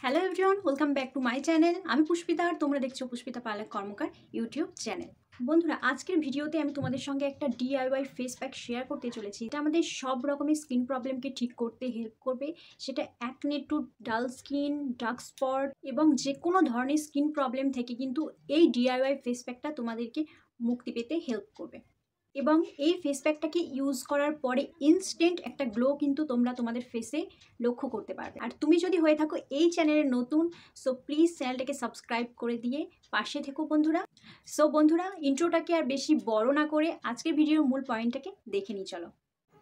Hello everyone, welcome back to my channel. আমি পুষ্পিতা আর তোমরা দেখছো পুষ্পিতাপালাক কর্মকার ইউটিউব চ্যানেল। বন্ধুরা, আজকের ভিডিওতে আমি তোমাদের সঙ্গে একটা ডিআইওয়াই ফেস প্যাক শেয়ার করতে চলেছি। এটা আমাদের সব রকমের স্কিন প্রবলেমকে ঠিক করতে হেল্প করবে। সেটা অ্যাকনে টু ডাল স্কিন, ডার্ক স্পট এবং যে কোনো ধরনের স্কিন প্রবলেম থেকে কিন্তু এই ডিআইওয়াই ফেস প্যাকটা তোমাদেরকে মুক্তি পেতে হেল্প করবে। এবং এই ফেস প্যাকটাকে ইউজ করার পরে ইনস্ট্যান্ট একটা গ্লো কিন্তু তোমরা তোমাদের ফেসে লক্ষ্য করতে পারবে। আর তুমি যদি হয়ে থাকো এই চ্যানেলের নতুন, সো প্লিজ চ্যানেলটাকে সাবস্ক্রাইব করে দিয়ে পাশে থেকো বন্ধুরা। সো বন্ধুরা, ইন্ট্রোটাকে আর বেশি বড় না করে আজকের ভিডিওর মূল পয়েন্টটাকে দেখে নিই চলো।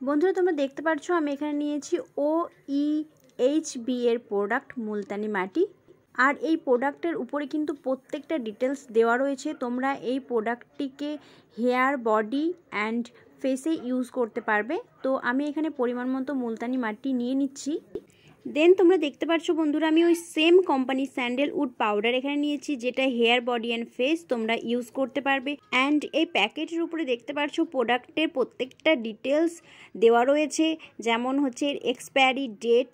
বন্ধুরা, তোমরা দেখতে পাচ্ছ আমি এখানে নিয়েছি OEHB এর প্রোডাক্ট মুলতানি মাটি। আর এই প্রোডাক্টের উপরে কিন্তু প্রত্যেকটা ডিটেলস দেওয়া রয়েছে। তোমরা এই প্রোডাক্টটিকে হেয়ার, বডি অ্যান্ড ফেসে ইউজ করতে পারবে। তো আমি এখানে পরিমাণ মতো মুলতানি মাটি নিয়ে নিচ্ছি। দেন তোমরা দেখতে পাচ্ছ বন্ধুরা, আমি ওই সেম কোম্পানির স্যান্ডেলউড পাউডার এখানে নিয়েছি, যেটা হেয়ার, বডি অ্যান্ড ফেস তোমরা ইউজ করতে পারবে। অ্যান্ড এই প্যাকেটের উপরে দেখতে পাচ্ছ প্রোডাক্টের প্রত্যেকটা ডিটেলস দেওয়া রয়েছে, যেমন হচ্ছে এক্সপায়ারি ডেট,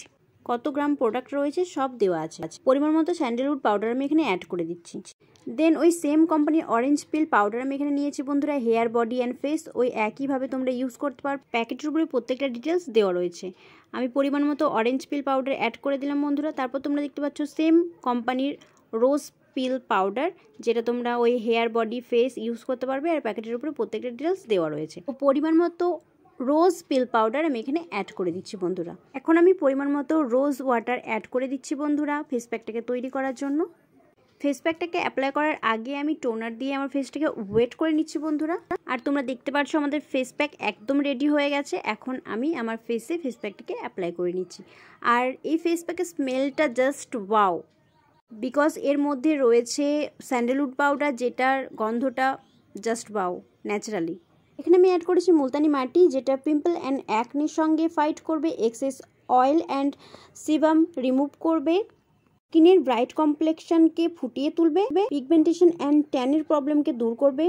কত গ্রাম প্রোডাক্ট রয়েছে সব দেওয়া আছে। পরিমাণ মতো স্যান্ডেলউড পাউডার আমি এখানে অ্যাড করে দিচ্ছি। দেন ওই সেম কোম্পানির অরেঞ্জ পিল পাউডার আমি এখানে নিয়েছি বন্ধুরা। হেয়ার, বডি অ্যান্ড ফেস ওই একইভাবে তোমরা ইউজ করতে পারো। প্যাকেটের উপরে প্রত্যেকটা ডিটেলস দেওয়া রয়েছে। আমি পরিমাণ মতো অরেঞ্জ পিল পাউডার অ্যাড করে দিলাম বন্ধুরা। তারপর তোমরা দেখতে পাচ্ছ সেম কোম্পানির রোজ পিল পাউডার, যেটা তোমরা ওই হেয়ার, বডি, ফেস ইউজ করতে পারবে। আর প্যাকেটের উপরে প্রত্যেকটা ডিটেলস দেওয়া রয়েছে। তো পরিমাণ মতো রোজ পিল পাউডার আমি এখানে অ্যাড করে দিচ্ছি বন্ধুরা। এখন আমি পরিমাণ মতো রোজ ওয়াটার অ্যাড করে দিচ্ছি বন্ধুরা ফেস প্যাকটাকে তৈরি করার জন্য। ফেস প্যাকটাকে অ্যাপ্লাই করার আগে আমি টোনার দিয়ে আমার ফেসটাকে ওয়েট করে নিচ্ছি বন্ধুরা। আর তোমরা দেখতে পাচ্ছ আমাদের ফেস প্যাক একদম রেডি হয়ে গেছে। এখন আমি আমার ফেসে ফেস প্যাকটাকে অ্যাপ্লাই করে নিচ্ছি। আর এই ফেস প্যাকের স্মেলটা জাস্ট ওয়াও, বিকজ এর মধ্যে রয়েছে স্যান্ডেলউড পাউডার, যেটার গন্ধটা জাস্ট ওয়াও ন্যাচারালি। এখানে আমি অ্যাড করেছি মুলতানি মাটি, যেটা পিম্পল অ্যান্ড অ্যাকনির সঙ্গে ফাইট করবে, access oil and sebum remove করবে, স্কিনের ব্রাইট কমপ্লেক্সনকে ফুটিয়ে তুলবে, পিগমেন্টেশন অ্যান্ড ট্যানের প্রবলেমকে দূর করবে,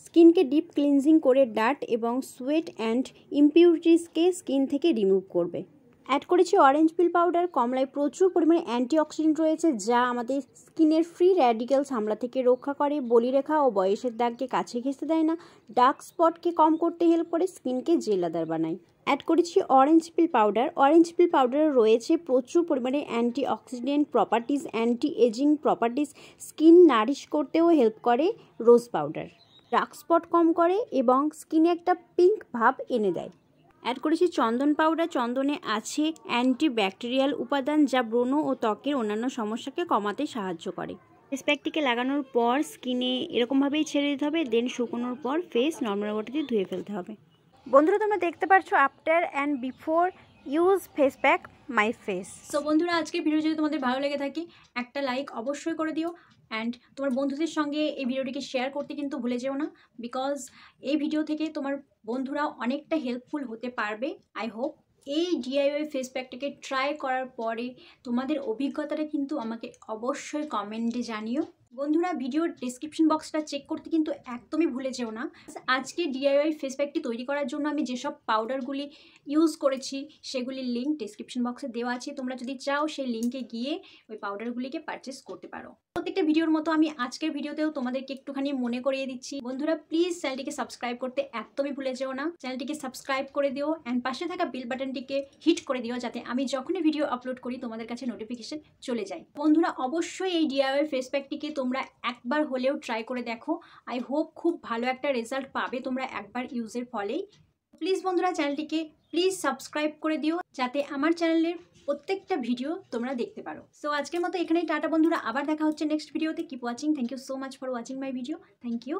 স্কিনকে ডিপ ক্লিনজিং করে ডার্ট এবং সোয়েট অ্যান্ড ইমপিউরিটিসকে স্কিন থেকে রিমুভ করবে। অ্যাড করেছি অরেঞ্জ পিল পাউডার। কমলায় প্রচুর পরিমাণে অ্যান্টিঅক্সিডেন্ট রয়েছে, যা আমাদের স্কিনের ফ্রি র্যাডিক্যালস হামলা থেকে রক্ষা করে, বলিরেখা ও বয়সের দাগকে কাছে ঘেঁষতে দেয় না, ডার্ক স্পটকে কম করতে হেল্প করে, স্কিনকে জেলাদার বানায়। অ্যাড করেছি orange peel powder. Orange peel পাউডারে রয়েছে প্রচুর পরিমাণে antioxidant properties, anti ageing properties, skin nourish করতেও হেল্প করে রোজ পাউডার, ডার্ক স্পট কম করে এবং স্কিনে একটা পিঙ্ক ভাব এনে দেয়। অ্যাড করেছি চন্দন পাউডার। চন্দনে আছে অ্যান্টিব্যাকটেরিয়াল উপাদান, যা ব্রণ ও ত্বকের অন্যান্য সমস্যাকে কমাতে সাহায্য করে। ফেস প্যাকটিকে লাগানোর পর স্কিনে এরকমভাবেই ছেড়ে দিতে হবে। দেন শুকোনোর পর ফেস নর্মাল ওয়াটার দিয়ে ধুয়ে ফেলতে হবে। বন্ধুরা, তোমরা দেখতে পাচ্ছ after and before use face pack my face. So বন্ধুরা, আজকের ভিডিও যদি তোমাদের ভালো লেগে থাকে একটা লাইক অবশ্যই করে দিও। অ্যান্ড তোমার বন্ধুদের সঙ্গে এই ভিডিওটিকে শেয়ার করতে কিন্তু ভুলে যেও না, বিকজ এই ভিডিও থেকে তোমার বন্ধুরা অনেকটা হেল্পফুল হতে পারবে। আই হোপ এই ডিআইওয়াই ফেস প্যাকটাকে ট্রাই করার পরে তোমাদের অভিজ্ঞতাটা কিন্তু আমাকে অবশ্যই কমেন্টে জানিও। বন্ধুরা, ভিডিওর ডেসক্রিপশন বক্সটা চেক করতে কিন্তু একদমই ভুলে যেও না। আজকে ডিআইওয়াই ফেস প্যাকটি তৈরি করার জন্য আমি যেসব পাউডারগুলি ইউজ করেছি সেগুলির লিঙ্ক ডেসক্রিপশন বক্সে দেওয়া আছে। তোমরা যদি চাও সেই লিঙ্কে গিয়ে ওই পাউডারগুলিকে পারচেস করতে পারো। প্রত্যেকটা ভিডিওর মতো আমি আজকের ভিডিওতেও তোমাদেরকে একটুখানি মনে করিয়ে দিচ্ছি, বন্ধুরা প্লিজ চ্যানেলটিকে সাবস্ক্রাইব করতে একদমই ভুলে যেও না। চ্যানেলটিকে সাবস্ক্রাইব করে দিও অ্যান্ড পাশে থাকা বেল বাটনটিকে হিট করে দিও, যাতে আমি যখনই ভিডিও আপলোড করি তোমাদের কাছে নোটিফিকেশন চলে যায়। বন্ধুরা, অবশ্যই এই ডিআইওয়াই ফেস প্যাকটিকে তোমরা একবার হলেও ট্রাই করে দেখো। আই হোপ খুব ভালো একটা রেজাল্ট পাবে তোমরা একবার ইউজের ফলেই। প্লিজ বন্ধুরা, চ্যানেলটিকে প্লিজ সাবস্ক্রাইব করে দিও, যাতে আমার চ্যানেলের প্রত্যেকটা ভিডিও তোমরা দেখতে পারো। সো আজকের মতো এখানেই টাটা বন্ধুরা, আবার দেখা হচ্ছে নেক্সট ভিডিওতে। Keep watching. Thank you so much for watching my ভিডিও। Thank you.